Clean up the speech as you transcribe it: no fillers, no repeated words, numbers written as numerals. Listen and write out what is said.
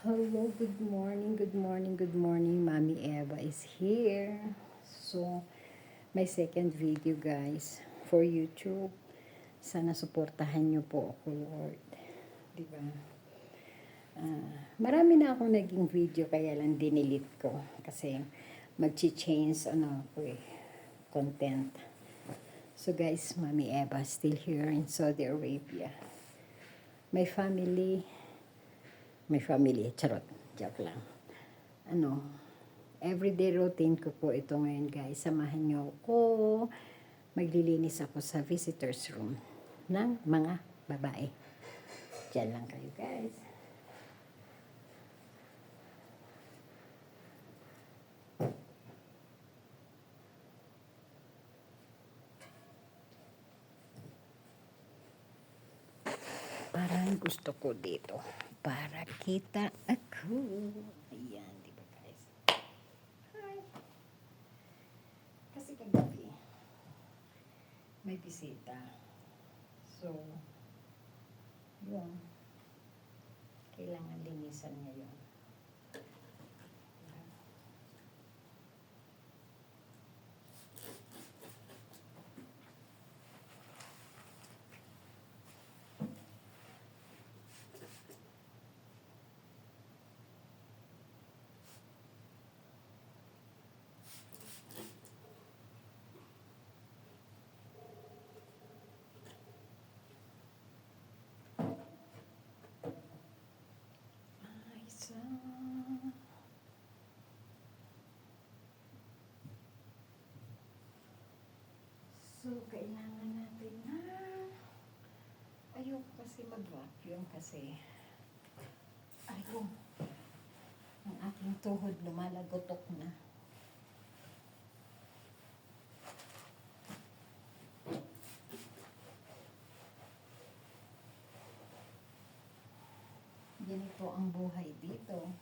Hello, good morning, good morning, good morning. Mommy Eva is here. So, my second video guys for YouTube. Sana suportahan niyo po ako, Lord. Diba? Marami na akong naging video kaya lang dinilit ko. Kasi mag-change content. So guys, Mommy Eva still here in Saudi Arabia. My family, charot, joke lang. Everyday routine ko po ito ngayon guys. Samahan niyo ako. Maglilinis ako sa visitors room ng mga babae. Diyan lang kayo guys. Parang gusto ko dito para kita ako. Ayan, di ba guys? Hi. Kasi kagabi may bisita. So, yun. Kailangan linisan ngayon. So, kailangan natin na ayoko kasi mag-vacuum kasi ang aking tuhod lumalagotok na. Ganito ang buhay dito.